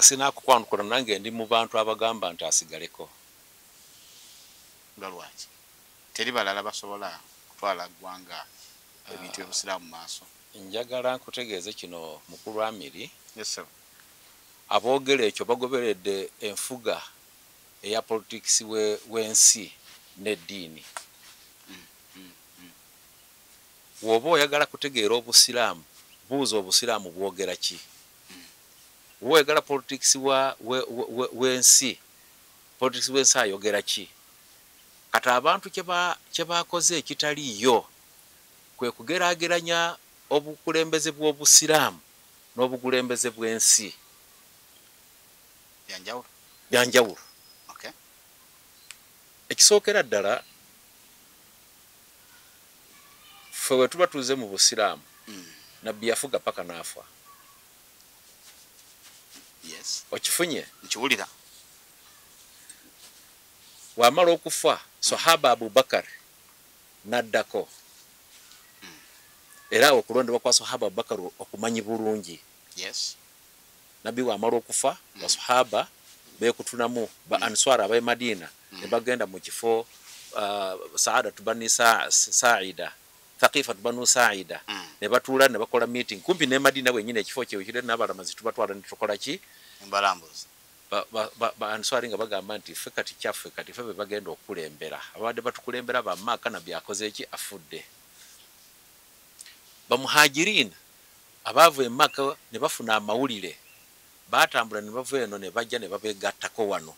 sinakukwanukula nange ndi mu bantu abagamba nti asigaleko. Lwaki teri balala basobola kutwala ggwanga ebintu by'obusiraamu maaso? Njagala nkutegeeze kino mukulu Amiri. Yes sir. Aboogera ekyo bagoberedde enfuga eya politics w'ensi n'eddiini. Woba oyagala kutegeera obusiraamu, buuza obusiraamu bwogera ki? Woba oyagala politics w'ensi, politics w'ensi ayogera ki? Kati abantu kye bakoze ekitaliiyo kwe kugeraageranya obukulembeze bw'obusiraamu n'obukulembeze bw'ensi. Byanjawulo. Okay. Ekisookera ddala ffe bwe tuba tuze mu busiraamu nabbi yafuga paka n'afa. Yes. Okifunye? Nkiwulira. Wamala okufa Sahaba Abubakar n'addako. Era okulondebwa kwa Sahaba Abubakar okumanyi bulungi. Yes. Nabbi wamala okufa basahaba beekutunamu ba answara ab'e Madina ne bagenda mu kifo Saadatu Bani Saida, Thaqifatu Banu Saida ne batuula ne bakola meeting kumpi ne Madina wenyine ekifo kye kire n'abalamazi tubatwala ne tukola ki embalambuzi. ba answari nga bagamba nti ffe kati kyaffe kati ffe be bagenda okukulembera abadde batukulembera ba Maka na byakoze ki afudde. Ba muhajirin abava e Maka ne bafuna amawulire batambula ne bava eno ne bajja ne babegattako wano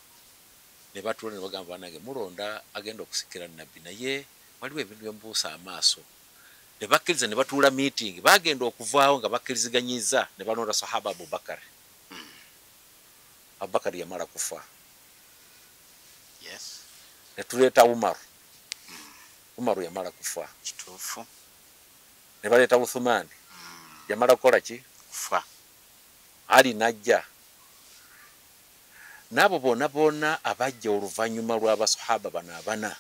ne batuula ne bagamba nange mulonda agenda okusikira nabbi naye waliwo ebintu byembuusa amaaso. Ne bakkiriza ne batuula meeting bagenda okuvaawo nga bakkiriziganyiza ne balonda Sahaba Abubakar. Abubakar yamala kufa. Yes. Ne tuleeta Umaru. Umaru yamala kufa. Kituufu. Ne baleeta Uthmani. Yamala kukola ki? Kufa. Ali najja. N'abo bonna abajja oluvannyuma lw'abasahaba bano abana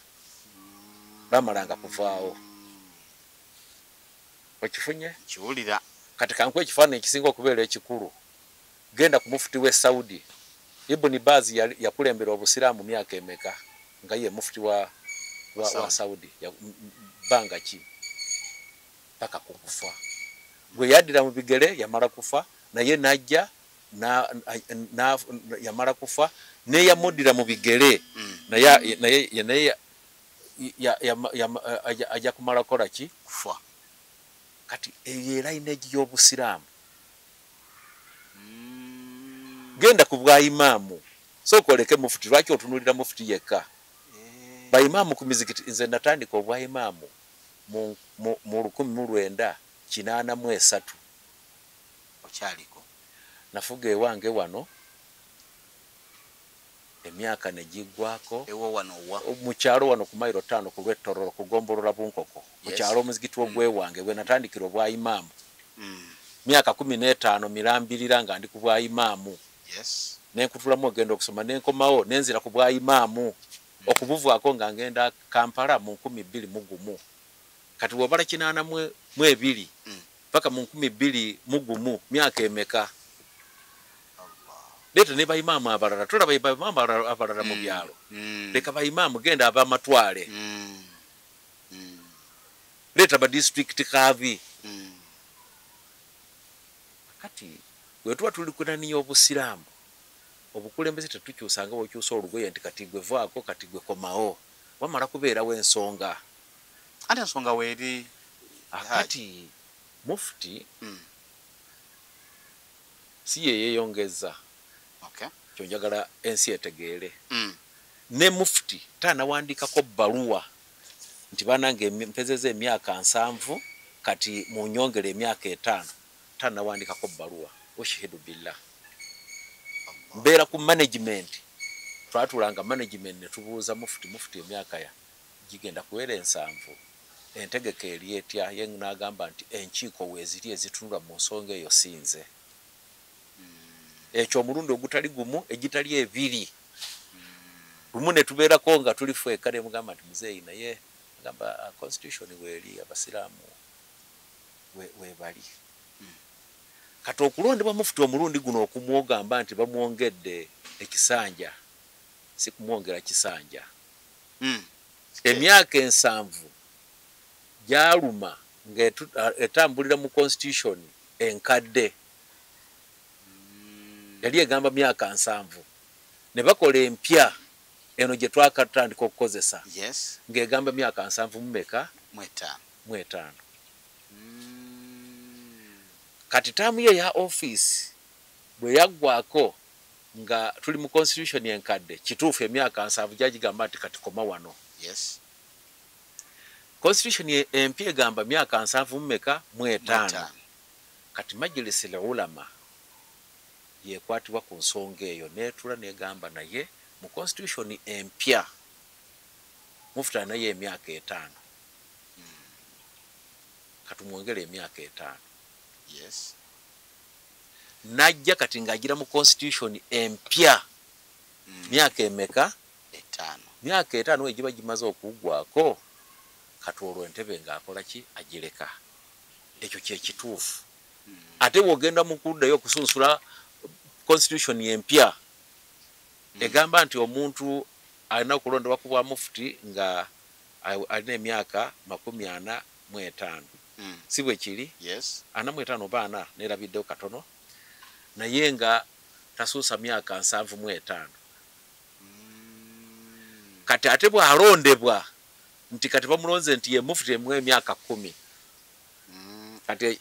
bamalanga kuvaawo. Okifunye? Kiwulira. Kati kankuwa ekifaananyi ekisinga okubeera ekikulu. Genda ku mufuti w'e Saudi. Ibn Baz yakulembera obusiraamu myaka emeka nga ye mufuti wa Saudi banga ki paka kufa. Gwe yaddira mu bigere yamala kufa naye najja yamala kufa ne yamuddira mu bigere naye ajja kumala kola ki kufa. Kati era lineage y'obusiraamu genda ku bwa imaamu sooka oleke mufuti. Lwaki otunulira mufuti yekka? Ba imaamu ku mizikiti nze natandika obwa imaamu mu 1983. Okyaliko? Nafuga ewange wano emyaka ne giggwako. Ewo wano wa? Mu kyalo wano ku mailo 5 ku Lwettororo kugombolola Bunkoko. Mu kyalo omuzikiti ogw'ewange we natandikira obwa imaamu. Myaka 15 mirambirira nga ndi ku bwa imaamu. Yes. Nenkutulamu ogenda okusoma nenkomawo nenzira ku bwa imaamu okubuvaako nga ngenda Kampala mu 2001. Kati wobala 82 paka mu 2001 myaka emeka? Leeta ne ba imaamu abalala tulaba ba imaamu abalala mu byalo. Leka ba imaamu genda ab'amatwale. Leeta ba district kavi. Kati bwe tuba tuli kunaniya obusiraamu obukulembeze tetukyusanga okyusa olugoye nti kati gwe vaako kati gwe komawo wamala kubeerawo ensonga. Ate ensonga weeri akati mufuti si ye yeeyongeza. Okay. Kyonjagala ensi etegeere. Ne mufuti taanawandiikako bbaluwa nti banange mpezeza emyaka 7 kati munyongere emyaka 5. Taanawandiikako bbaluwa. Ushihidu billah. Mbeera ku management. Twatulanga management ne tubuuza mufuti emyaka ya gigenda kuwera 7. Entegeka eri etya ye n'agamba nti enkiiko weeziri ezitunula mu nsonga eyo sinze. Ekyo omulundi ogutali gumu egitali ebiri. Lumu ne tubeerako nga tuli ffeka ne mugamba nti muzeeyi naye agamba constitution weeri abasiraamu we bali. kati okulondebwa mufuti omulundi guno okumwogamba nti bamwongedde ekisanja si kumwongera kisanja. Emyaka 7 gyaluma ng'etambulira mu constitution enkadde yali egamba myaka 7 ne bakola empya eno gye twakatandika okukozesa ng'egamba myaka 7 mumeka mu 5. Kati taamu ye ya office bwe yaggwako nga tuli mu constitution enkadde kituufu emyaka 7 gyagigamba nti kati koma wano. Constitution empya egamba myaka 7 mumeka mu 5. Kati majilisi ulama yekwatibwa ku nsonga eyo netula negamba naye mu constitution empya mufuta naye emyaka 5 katumwongere emyaka 5. Najja kati ngagira mu constitution empya myaka emeka 5. Myaka 5 egiba gimaze okugwako kati olwo entebe ng'akola ki agireka. Ekyo kye kituufu. Ate wogenda mu kuddayo okusunsula constitution empya egamba nti omuntu alina okulondebwa ku bwa mufuti nga alina emyaka 45. Si bwe kiri? 45 oba 40 nerabiddeho katono naye nga tasuusa myaka 7 mu 5. Kati ate bw'alondebwa nti kati bamulonze nti ye mufuti mu emyaka 10. Kati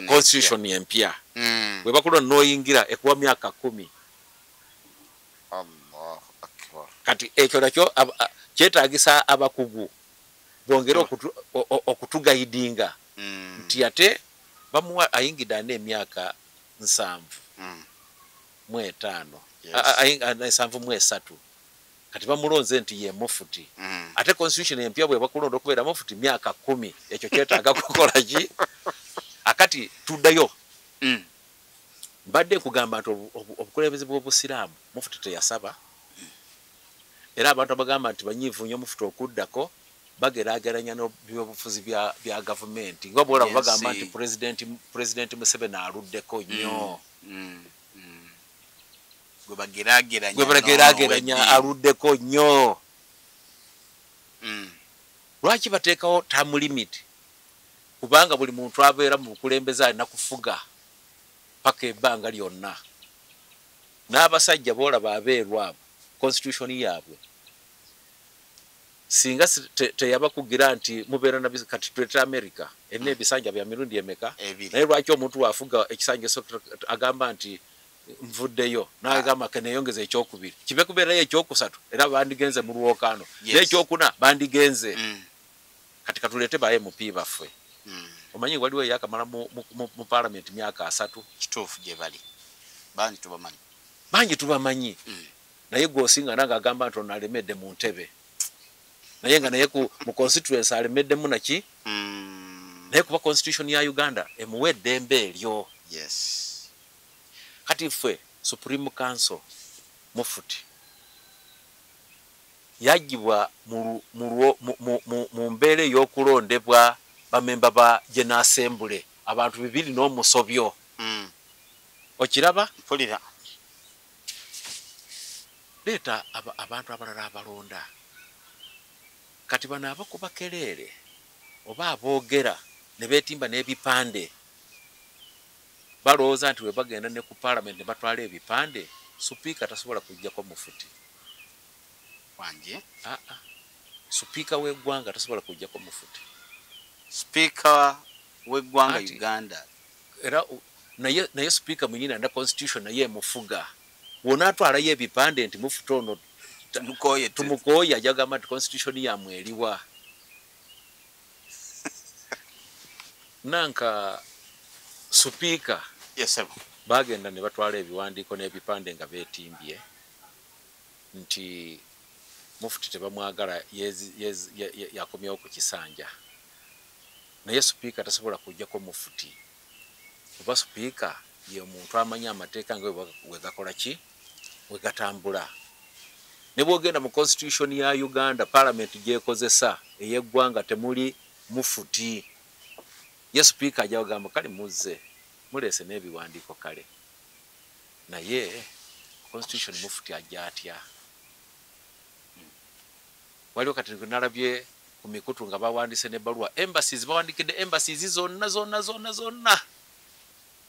constitution empya bwe bakulo noyingira ekuwa myaka 10. Allahu Akbar. Kati ekyo nakyo kyetaagisa abakugu bongera okutugaidinga nti ate bamuwa ayingida n'emyaka 7 mu 5 7 mu 3 kati bamulonze nti ye mufuti. Ate constitution empya bwe bakulonda okubeera mufuti myaka 10 ekyo kyetaaga kukola ki akati tuddayo. Mbadde kugamba nti obukulembeze bw'obusiraamu mufuti teyasaba era abantu abagamba nti banyiivu nnyo mufuti okuddako bageraageranya n'ebyobufuzi bya gavumenti nga bw'olaba bagamba nti President Museveni aluddeko nnyo gwe bagerageranya aluddeko nnyo. Lwaki bateekawo term limit? Kubanga buli muntu abeera mu bukulembeze alina kufuga paka ebbanga lyonna. N'abasajja boolaba abeeru abo constitution yaabwe singa teyabakugira nti mubeera na kati tuleta America enne ebisanja bya mirundi emeka naye lwaki omuntu waafuga ekisanja agamba nti nvuddeyo n'agamba keneyongeza ekyokubiri kibe kubeerayo ekyokusatu era bandigenze mu lwokaano n'ekyokuna bandigenze kati katulete ba MP baffe. Omanyi waliwo yakamala mu parliament myaka 3 kituufu gye bali bangi tubamanyi naye gwosinga nanga agamba nti ono alemedde mu ntebe naye nga naye mu constituency alemeddemu naki naye kuba constitution ya Uganda emuwe eddembe eryo. Kati ffe Supreme Council mufuti yagibwa mu mbeera ey'okulondebwa bamemba ba General Assembly abantu 2 n'omusobyo. Okiraba? Mpulira. Leeta abantu abalala abalonda. Kati bano abakuba kelere oba aboogera ne beetimba n'ebipande balowooza nti we bagenda ne ku parliament ne batwala ebipande Supiika tasobola kujjako mufuti wange. Supiika w'eggwanga tasobola kujjako mufuti. Speaker w'eggwanga Uganda era naye Supiika mwenyini anda constitution naye mufuga wona atwalayo ebipande nti mufuti ono tumukoye ajagamba nti constitution yamwe eriwa. Nanka Supiika bagenda ne batwala ebiwandiiko n'ebipande nga beetimbye nti mufuti tebamwagala yakomyewo ku kisanja naye Supiika tasobola kujjako mufuti kuba Supiika ye omuntu amanyi amateeka nga we gakola ki we gatambula. Ne bwogenda mu constitution ya Uganda parliament gyekozesa ey'eggwanga temuli mufuti ye Supiika ajagamba kale muzze mulese n'ebiwandiiko kale naye constitution mufuti ajja atya waliwo kati nalabye ku mikutu nga bawandise n'ebbaluwa embassies bawandikidde embassies zonna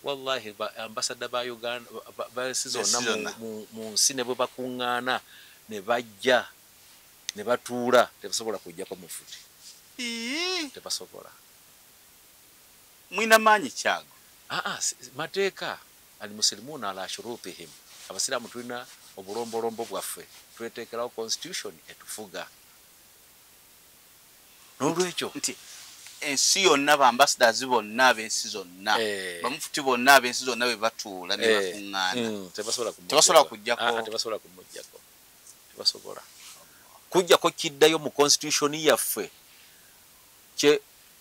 wallahi ambasada ba Uganda basi zonna mu nsi ne bwe bakuŋŋaana ne bajja ne batuula tebasobola kujjako mufuti tebasobola mwina maanyi kyago mateeka alimusilimuuna ala shurutihim abasiraamu tulina obulombolombo bwaffe tweteekerawo constitution etufuga n'olwekyo nti ensi yonna baambassadors bonna ab'ensi zonna bamufuti bonna ab'ensi zonna bwe batuula ne bakuŋŋaana tebasobola kumuggyako tebasobola kujjako kiddayo mu constitution yaffe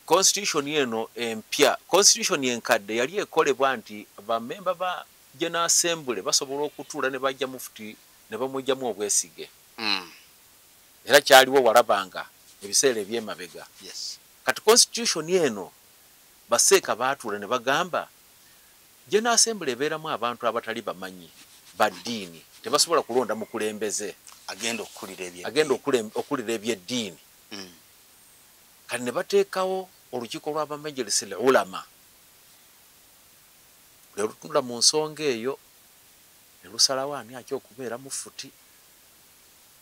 constitution eno empya constitution enkadde yali ekolebwa nti bamemba ba General Assembly basobola okutuula ne bajja mufuti ne bamugjamu obwesige era kyaliwo walabanga ebiseera ebyemabega kati constitution eno baseeka baatuula ne bagamba General Assembly ebeeramu abantu abatali bamanyi baddiini tebasobola kulonda mukulembeze agenda okulira ebyeddiini kati ne bateekawo olukiiko lw'abamajlisi ulama lwelutunula mu nsonga eyo ne lusalawo ani aky okubeera mufuti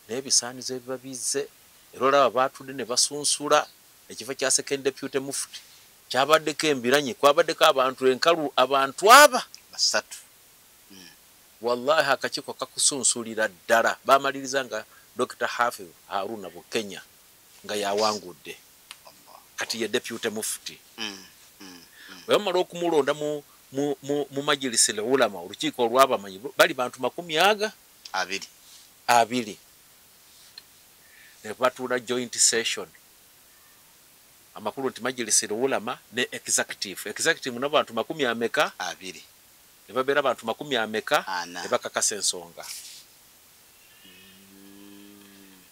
n'ebisaanizo ebiba bizze era olaba baatudde ne basunsula ekifo kya second deputy mufuti kyabaddeko embiranyi kwabaddeko abantu enkalu abantu aba basatu wallahi akakiiko kakusunsulira ddala bamaliriza nga Dr. Hafidh Haruna Bukenya nga yawangudde kati ye deputy mufuti bwemala okumulonda mu majlisi ulama olukiiko olw'abamanyi bali bantu 20 ne batuula joint session amakulu nti majlisi ulama ne executive nabo bantu 20 ne babeera bantu 20 ne bakakasa ensonga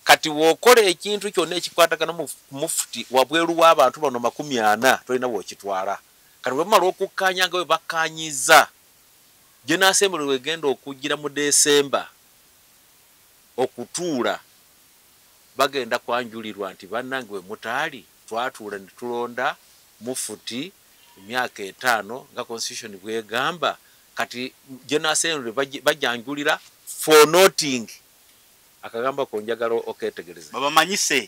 kati wokola ekintu kyonna ekikwatagana mu mufuti wabweru w'abantu bano 40 tolina wokitwala kati bwemala okukkaanya nga bwe bakkaanyiza General Assembly wegenda okujjira mu Desemba okutuula bagenda kwanjulirwa nti bannange bwe mutaali twatuula ne tulonda mufuti emyaka 5 nga constitution bwegamba kati General Assembly bajanjulira for noting akagamba ko njagala oketegereza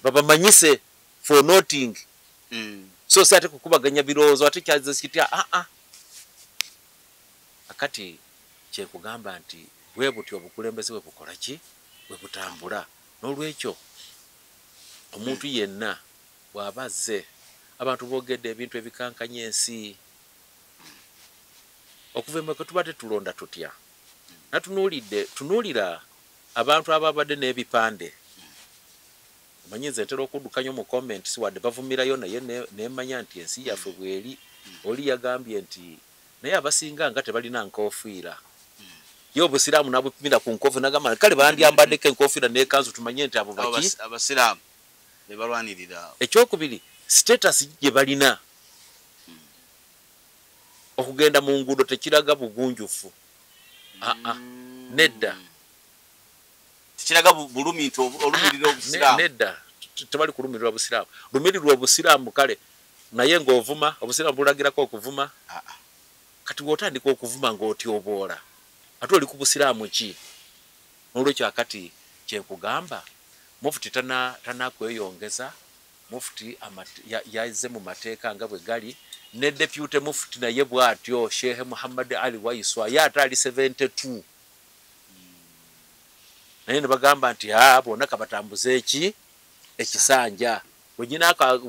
babamanyise for noting so sate kukubaganya biroozo ate kyaze kitya akati kye kugamba nti bwe buti obukulembeze bwe bukola ki bwe butambula n'olwekyo omuntu yenna bw'abazze abantu boogedde ebintu ebikankanya ensi okuva emweke tubadde tulonda tutya tunuulira abantu ababadde n'ebipande omanyi nze ntera okuddukanya mu comments wadde bavumirayo naye nemanya nti ensi yaffe bweri oli yagambye nti naye abasinga nga tebalina nkoofiira ye obusiraamu nabupimira ku nkoofiira nagamba kale bandyambaddeko enkoofiira n'ekanzu tumanye nti abo baki abasiraamu be balwanirira ekyokubiri status gye balina okugenda mu nguudo tekiraga bugunjufu nedda tekiraga bulumi nti olumirira obusiraamu nedda tebali kulumirira obusiraamu lumirirwa obusiraamu kale naye ng'ovuma obusiraamu bulagirako okuvuma kati wotandika okuvuma ng'otyoboola ate oli ku busiraamu ki n'olwekyo akati kyenkugamba mufuti tanakweyongeza mufuti yazze mu mateeka nga bwe gali ne deputy mufuti naye bw'atyo Sheikh Muhammad Ali Waiswa ye ate ali 72 naye ne bagamba nti bonna kabatambuze ekisanja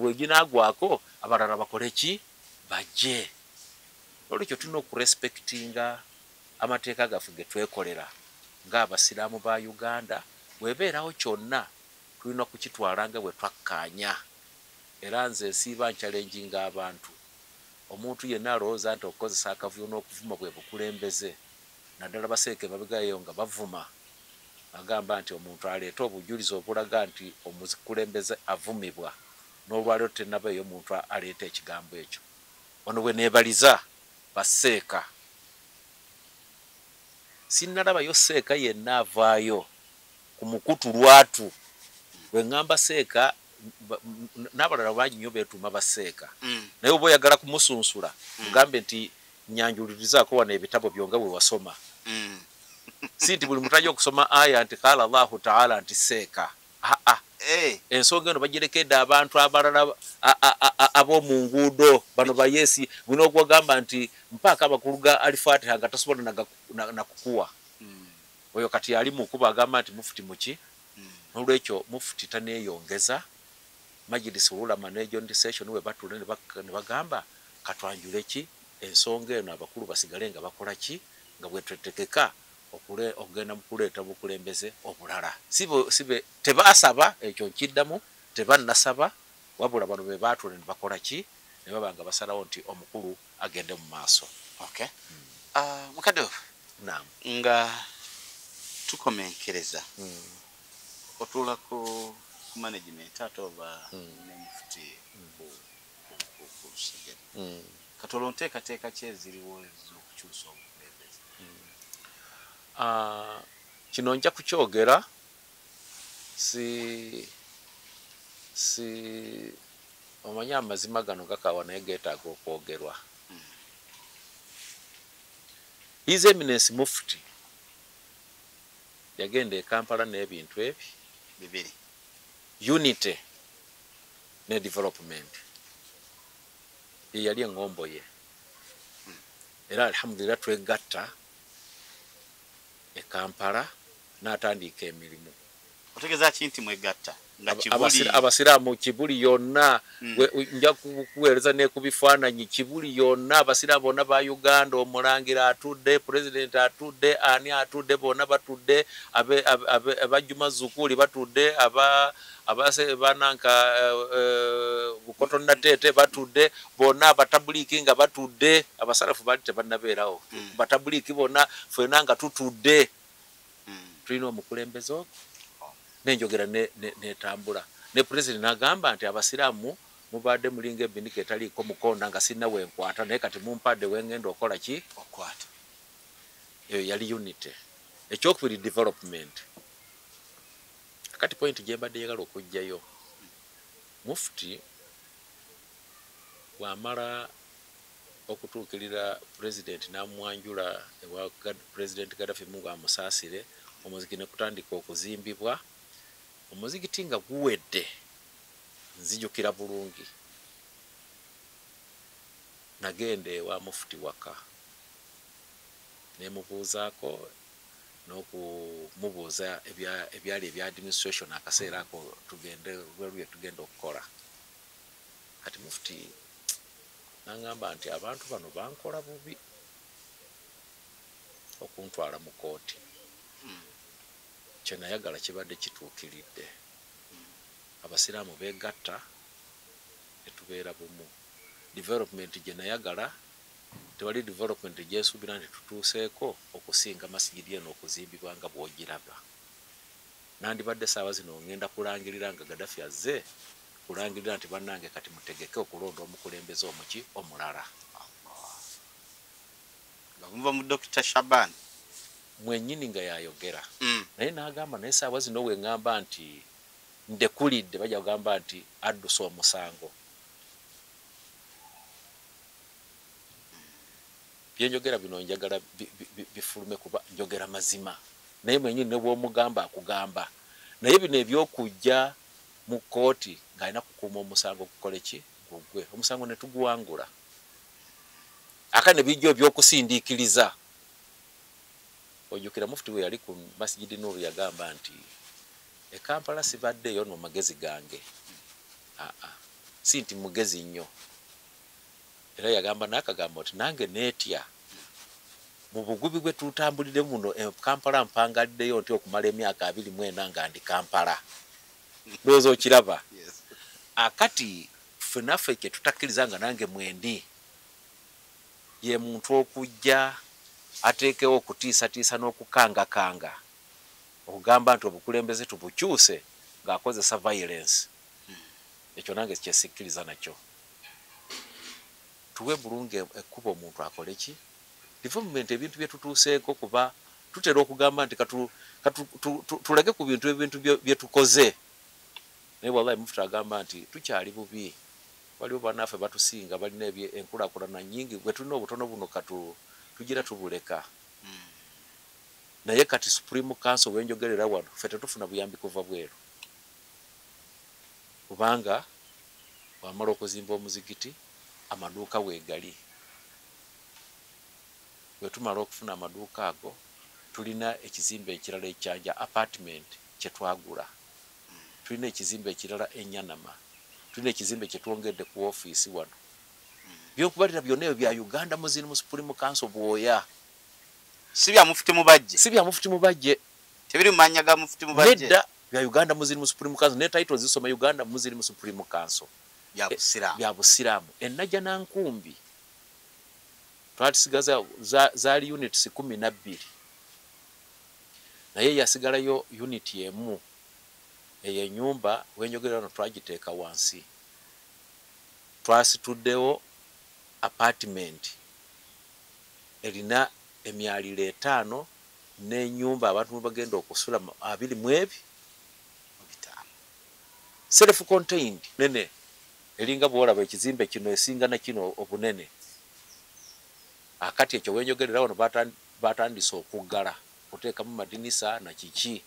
weginaagwako abalala bakole ki bajje olwekyo tulina okurespectinga amateeka gaffe ge twekolera ng'abasiraamu ba Uganda bwebeerawo kyonna tulina kukitwala nga bwe twakkaanya era nze siiba nchalenginga abantu omuntu yenna alowooza nti okukozesa akavuyo n'okuvuma bwe bukulembeze naddala baseeke babigayo nga bavuma agamba nti omuntu aleeta obujulizi obulaga nti omukulembeze avumibwa n'olwaliro tenabayo omuntu aleeta ekigambo ekyo ono bwe neebaliza baseeka sinnalabayo seeka yenna avaayo ku mukutu lwatu bwe ŋŋamba seeka n'abalala bangi nnyo beetuuma baseeka naye oba oyagala kumusunsula mugambe nti nyanjulirizaako wano ebitabo byonga bwe wasoma si nti buli muntu ajja okusoma aya nti qaala Allahu taala nti seeka ensonga eno bagirekedde abantu abalala ab'omu nguudo bano bayesi bulina okugamba nti mpaaka amakulu ga alifatiha nga tasobola nakukuwa oyo kati ali mukuba agamba nti mufuti muki n'olwekyo mufuti taneeyongeza majilisi ulama n'ejondi session we batule ne bagamba katwanjule ki ensonga eno abakulu basigale nga bakola ki nga bwe twetegeka okugenda mu kuleeta bukulembeze obulala sibe tebaasaba ekyo nkiddamu tebannasaba wabula bano be baatule ne bakola ki ne babanga basalawo nti omukulu agende mu maaso. Okay. Mukadde naam nga tukomenkereza otuula ku management ate oba ne mufuti ku Lusegere katola nteekateeka ki eziriwo ez'okukyusa obukulembeze? Kino nja kukyogera omanyi amazima gano gakaawa naye geetaaga okwogerwa. His Eminence Mufti yagenda e Kampala n'ebintu ebi bibiri, unity ne development yali eŋŋombo ye era alhamdulillah twegatta e Kampala n'atandika emirimu. Otegeeza ki nti mwegatta? Abasiraamu Kibuli yonna nja kuweereza ne ku bifaananyi Kibuli yonna abasiraamu bonna ba Uganda, omulangira atudde, president atudde, ani atudde, bonna batudde, abajjuma Zukuli batudde, bananka Bukoto Nateete batudde, bonna abatabuliki nga batudde, abasalafu baali tebannabeerawo, batabuliki bonna ffenna nga tutudde. Tulina omukulembeze ogwo nenjogera netambula ne president n'agamba nti abasiraamu mubadde mulinga ebinika etaliiko mukonda nga sinna wenkwata naye kati mumpadde wengenda okola ki okwata. Eyo yali unity. Ekyokubiri development. Kati point gye mbadde yagala okujjayo Mufti bw'amala okutuukirira president n'amwanjula ewa president Gaddafi Mungu amusaasire omuzikiti ne kutandika okuzimbibwa. Omuzikiti nga guwedde nzijukira bulungi nagenda ewa Mufti waka nemubuuzaako n'okumubuuza ebyali ebya administration akaseera ako tugenda okukola. Kati Mufti n'angamba nti abantu bano bankola bubi okuntwala mu kooti. Kye nayagala kibadde kituukiridde. Abasiraamu beegatta ne tubeera bumu. Development gye nayagala tewali development gyesuubira nti tutuuseeko okusinga masigidi eno okuzimbibwa nga bw'ogiraba. Nandibadde saawa zino ngenda kulangirira nga Gaddafi azze kulangirira nti bannange kati mutegeke okulonda omukulembeze omuki omulala. Nga muva mu Dr. Shaban mwennyini nga yayogera naye n'agamba naye saawa zino we ŋŋamba nti ndekulidde bajja kugamba nti addusa omusango. Byenjogera bino njagala bifulume kuba njogera mazima naye mwennyini ne bw'omugamba akugamba naye bino ebyokujja mu kooti ng'alina kukuuma omusango gukole ki gugwe omusango ne tuguwangula aka ne bijja ebyokusindiikiriza. Ojjukira Mufti we yali ku Masjidi Nuru yagamba nti e Kampala sibaddeyo no magezi gange si nti mugezi nnyo era yagamba n'akagambo nti nange neetya mu bugubi bwe tutambulire muno e Kampala mpangaliddeyo nti okumala emyaka 24 nga ndi Kampala. Ndowooza okiraba. Akati ffenaffe kye tutakkiriza nga nange mwendi ye muntu okujja ateekewo okutiisatiisa n'okukangakanga okugamba nti obukulembeze tubukyuse ng'akozesa violence. Ekyo nange kyesikkiriza nakyo. tuwe bulungi ekkuba omuntu akole ki development ebintu bye tutuuseeko kuba tutera okugamba nti tulage ku bintu bye tukoze naye wallahi Mufti agamba nti tukyali bubi waliwo bannaffe batusinga balina enkulaakulana nnyingi bwe tulina obutono buno tugira tubuleka naye kati Supreme Council wenjogerera wano ffe tetufuna buyambi kuva bweru kubanga wamala okuzimba omuzigiti amaduuka weegali bwe tumala okufuna amaduuka ago tulina ekizimbe ekirala ekyanja apartment kye twagula tulina ekizimbe ekirala Enyanama tulina ekizimbe kye twongedde ku ofiisi wano byokubalira byonna ebyo bya Uganda Muslim Supreme Council bwoya si bya Mufti Mubajje tebiri mu mannya ga Mufti Mubajje nedda bya Uganda Muslim Supreme Council ne title zisoma Uganda Muslim Supreme Council bya Busiraamu ennaja nankumbi twatisigaza zaali units 12 naye yasigalayo unit emu eyo nyumba wenyogerera no twagiteeka wansi twasituddewo apartment erina emyaliro 5 n'ennyumba abantu bagenda okusula 25 self contained nene eringa bwolaba ekizimbe kino esinga na kino obunene akati ekyo wenyogerera wano batandise okuggala kuteekamu madinisa na kiki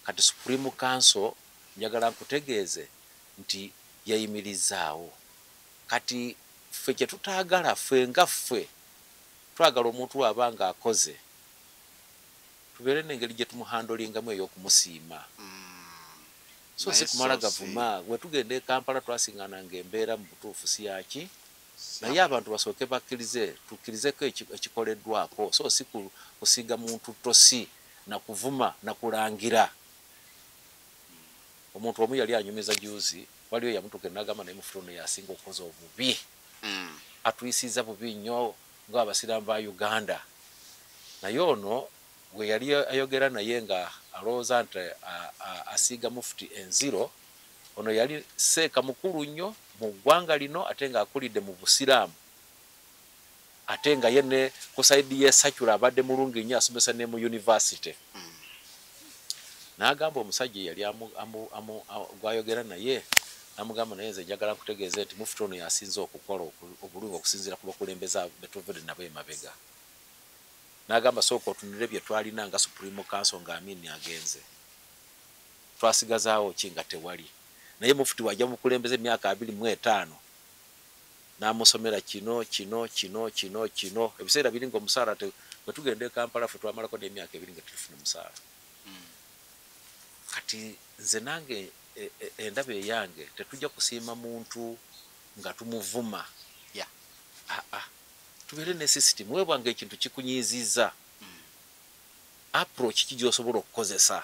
kati Supreme Council njagala nkutegeeze nti yayimirizaawo kati ffe kye tutaagala ffe nga ffe twagala omuntu wabanga akoze tubeere n'engeri gye tumuhandolingamu ey'okumusiima so si kumala gavuma we tugenda e Kampala twasingananga embeera mu butuufu si yaki naye abantu basooke tukkirizeko ekikoleddwako so si kusiga muntu tosi na kuvuma na kulangira omuntu omu yali anyumiza juzi waliyo yamutuka n'agamba naye Mufti ono yasinga okukoza obubi atuyisiza bubi nnyo ng'abasiraamu ba Uganda naye ono gwe yali ayogera naye nga alowooza nti asiiga Mufti enziro ono yali seeka mukulu nnyo mu ggwanga lino ate nga akulidde mu busiraamu ate nga ye ne ku saidi ye Sakula abadde mulungi nnyo asomesa ne mu university n'agamba omusajja yali gwayogera naye namugamba naye nze njagala nkutegeeze nti Mufti ono yasinze okukola obulungi okusinziira ku bakulembeze betuvudde nabo emabega n'agamba sooka otunulire bye twalina nga Supreme Council nga Amini agenze twasigazaawo ki nga tewali naye Mufti wajja mukulembeze emyaka 25 n'amusomera kino ebiseera biri ng'omusaala bwe tugenda e Kampala ffe twamalako n'emyaka 2 nga tulifuna omusaala kati nze nange endaba eyange tetujja kusiima muntu nga tumuvuma tubeere ne system webwanga ekintu kikunyiiziza approach ki gy'osobola okukozesa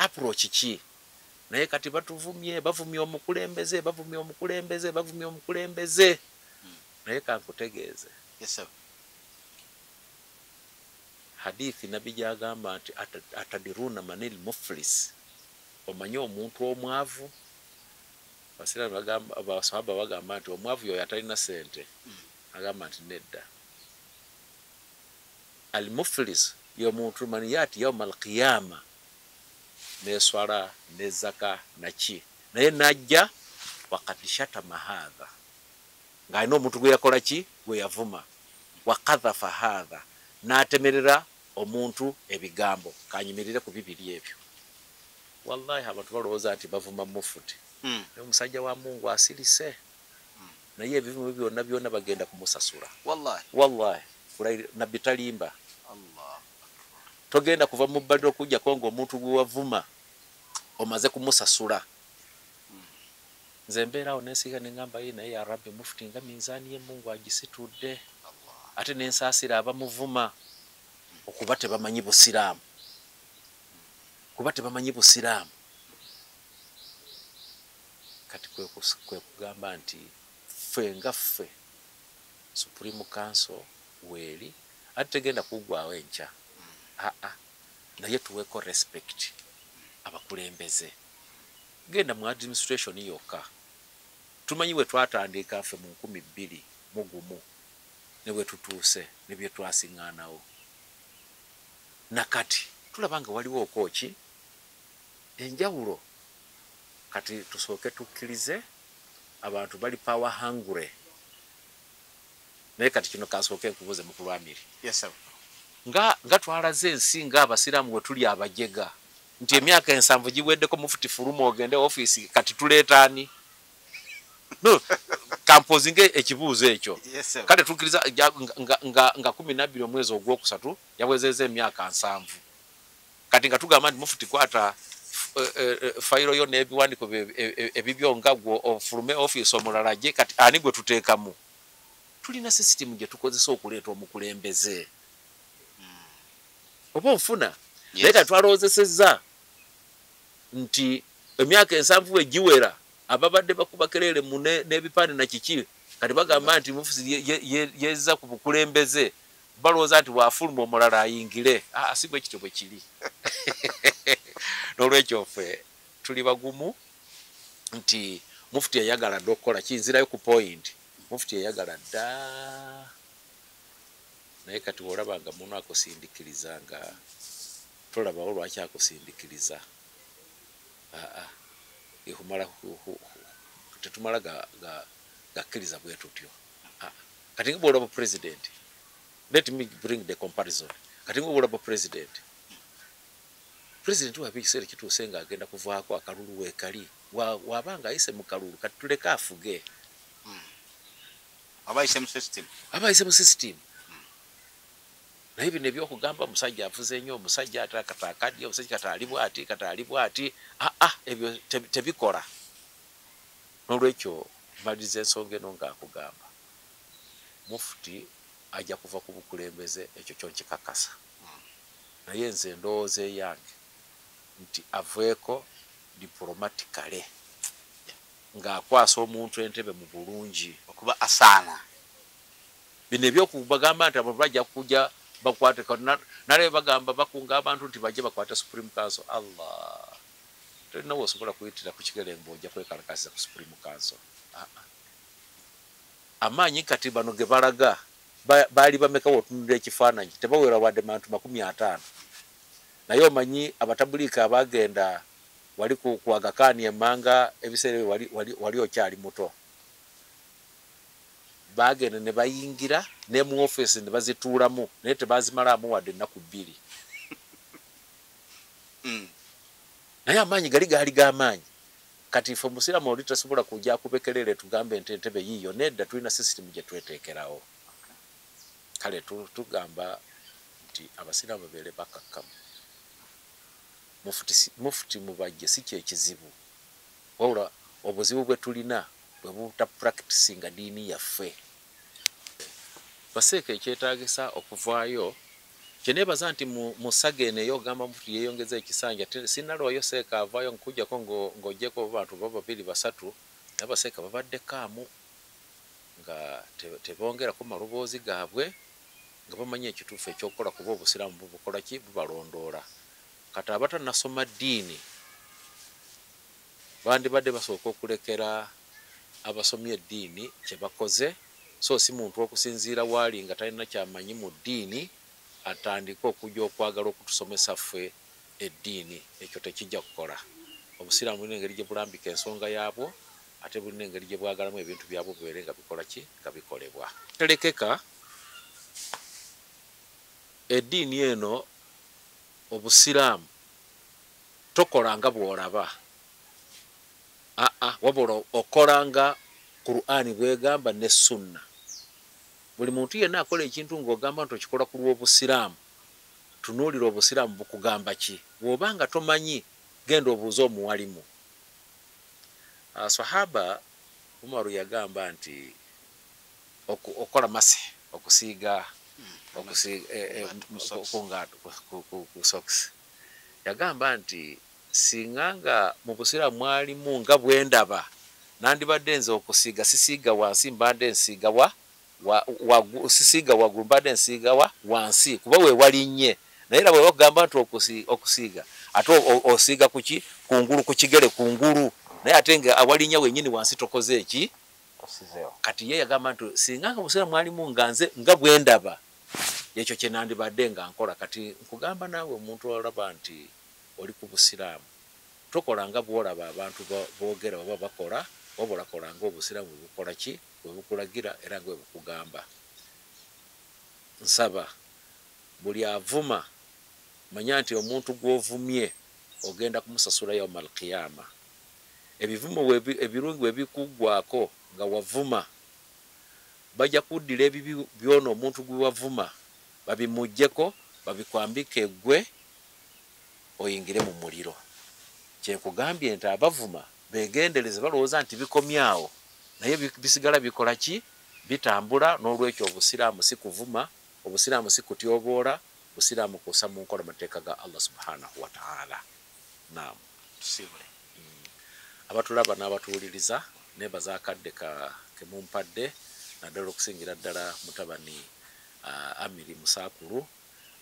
approach ki naye kati bavumye omukulembeze naye kankutegeeze hadithi nabbi gyagamba nti atadiruna manil muflis omanye omuntu omwavu abasahaba bagamba nti omwavu yoyo atalina sente agamba nti nedda al muflis y'omuntu maniyati yawma alqiyama neswala nezaka naki naye najja wakati shatama hadha ng'alina omuntu gwe yakola ki gwe yavuma wakadhafa hadha n'atemerera omuntu ebigambo kanyimirire ku bibiri ebyo wallahi abantu balowooza nti bavuma Mufti naye omusajja wa Mungu asirise naye ebivumu byonna bagenda kumusasula wallahi nabbi talimba togenda kuva mu bbadiro okujjako ng'omuntu gwe wavuma omaze kumusasula nze mbeerawo nensiga neŋŋamba ye naye ya Rabbi Mufti nga minzaani ye Mungu agisitudde ate nensaasira abamuvuma okuba tebamanyi busiraamu kati kwe kugamba nti ffe nga ffe Supreme Council weeri ate tegenda kuggwaawo enkya naye tuweeko respect abakulembeze genda mu administration yokka tumanyi bwe twatandika ffe mu 2001 ne bwe tutuuse ne bye twasiŋŋaanawo nakati tulaba nga waliwo okooki enjawulo kati tusooke tukkirize abantu bali power hungry naye kati kino kasooke nkubuuze mukulu Amiri nga twalaze ensi ng'abasiraamu bwe tuli abajega nti emyaka 7 giweddeko mufuti fuluma ogende ofiisi kati tuleetaani no kampozinge ekibuuzo ekyo kale tukkiriza nga 12 omwezi ogwokusatu yawezeza emyaka 7 kati nga tugamba nti mufuti kwata fayiro yo n'ebiwandiiko ebibyo nga gwe ofulume ofiisi omulala gye kati ani gwe tuteekamu tulina sisitimu gye tukozesa okuleeta omukulembeze oba onfuna naye kati twalowoozesezza nti emyaka 7 egiwera ababadde bakuba kelele mu n'ebipande na kiki kati bagamba nti mufuzi yezza ku bukulembeze balowooza nti waafuluma omulala ayingire si bwe kityo bwe kiri n'olwekyo ffe tuli bagumu nti mufuti yayagala dda okukola kinzirayo ku point mufuti yayagala dda naye kati olaba nga muno akusindikiriza nga tolabawo lwaki akusindikiriza ihumala tetumala gakkiriza bwe tutyo kati nga bwolaba president let me bring the comparison kati nga bwolaba president wabi ekiseera kituuse nga agenda kuvaako akalulu weekali wabanga ayise mu kalulu kati tuleke afuge aba ayise mu system naye bino ebyokugamba omusajja avuze nnyo omusajja ate kataakadya omusajja kataalibwa ati ebyo tebikola n'olwekyo maliriza ensonga eno ng'akugamba mufuti ajja kuva ku bukulembeze ekyo kyonkikakasa naye nze ndowooza eyange nti aveeko diplomatically ng'akwasa omuntu entebe mu bulungi okuba asaana bino ebyokubagamba nti abantu bajja kujja bakwate nale bagamba bakunga abantu nti bajje bakwate Supreme Council Allah tulina wosobola kuyitira ku kigere ng'ojja kwekalakasiza ku Supreme Council amaanyi kati bano ge balaga baali bameka wotunulira ekifaananyi tebawera wadde bantu 50 naye omanyi abatabuliika abagenda wali kuwagakaani emmanga ebiseera wali okyali muto bagenda ne bayingira ne mu office ne bazituulamu naye tebazimalamu wadde ennaku 2 naye amaanyi gaali g'amaanyi kati ffe omusiraamu oli tasobola kujja kubekerere tugambe entebe yiiyo nedda tulina sisitimu gye tweteekerawo kale tugamba nti abasiraamu babeere bakakkamu mufuti mubajje si kyekizibu wabula obuzibu bwe tulina bwe buta practicinga diini yaffe baseeka ekyetaagisa okuvaayo kyeneebaza nti mu saga eno ey'ogamba mufuti yeeyongeza ekisanja sinnalwayo seeka avaayo nkujjako ng'ojjeko abantu baba 2-3 naye baseeka babadde kaamu nga tebongerako maloboozi gaabwe nga bamanyi ekituufu ekyokukola kuba obusiraamu bubukola ki bubalondoola kati abatanasoma ddiini bandibadde basooka okulekera abasomye eddiini kye bakoze so si muntu okusinziira waali nga talina kyamanyi mu ddiini atandika okujja okwagala okutusomesa ffe eddiini ekyo tekijja kukola obusiraamu bulina engeri gye bulambika ensonga yaabwo ate bulina engeri gye bwagalamu ebintu byabwo bibeere nga bikola ki nga bikolebwa telekeka eddiini eno obusiraamu tokolanga bw'olaba wabula okolanga Qur'ani bwegamba ne sunna buli muntu yenna akola ekintu ng'ogamba nti okikola ku lw'obusiraamu tunuulira obusiraamu bukugamba ki bw'obanga tomanyi genda obuuze omuwalimu sahaba Umaru yagamba nti okola masi okusiiga ku socks yagamba nti singanga mu busiraamu mwalimu nga bwendaba nandibadde nze okusiiga sisiiga wansi mbadde nsiiga sisiiga waggulu mbadde nsiiga wansi kuba we walinnye naye era bwe bagamba nti okusiiga ate osiiga kuki kungulu ku kigere kungulu naye ate nga awalinnya wenyini wansi tokoze eki kati ye yagamba nti singa nga busira mwalimu nga nze nga bwe ndaba ekyo kye nandibadde nga nkola. Kati nkugamba naawe omuntu olaba nti oli ku busiraamu tokola nga bwolaba abantu boogera oba bakola, wabula kola nga obusiraamu bwe bukola ki, bwe bukulagira era nga bwe bukugamba. Nsaba buli avuma manya nti omuntu gw'ovumye ogenda kumusasula yawmal qiyama. Ebivumo ebirungi bwebikuggwako nga wavuma bajja kuddira ebibi byona omuntu gwe wavuma babimuggyeko babikwambike gwe oyingire mu muliro. Kyenkugambye nti abavuma begendereze balowooza nti bikomyawo naye bisigala bikola ki, bitambula. N'olwekyo obusiraamu si kuvuma, obusiraamu si kutyoboola, obusiraamu kussa mu nkola mateeka ga Allah subhanahu wa ta'ala. Naam, tusibule abatulaba n'abatuwuliriza nebaza akadde kemumpadde naddala okusingira ddala mutabani Amiri Musakulu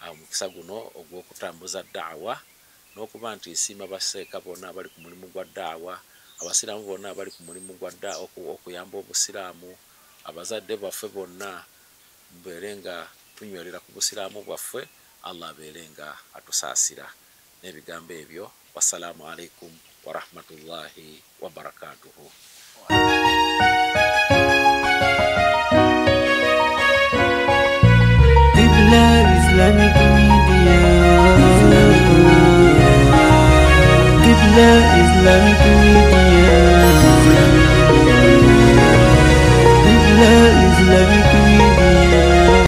omukisa guno ogw'okutambuza daawa n'okuba nti isiima baseeka bonna abali ku mulimu gwa daawa, abasiraamu bonna abali ku mulimu gwa daawa okuyamba obusiraamu, abazadde baffe bonna mbeere nga tunywerera ku busiraamu bwaffe. Allah abeere nga atusaasira. N'ebigambo ebyo, wassalaamu alaikum wa rahmatullahi wa barakatuhu. Qibla Islamic Media. Qibla Islamic Media.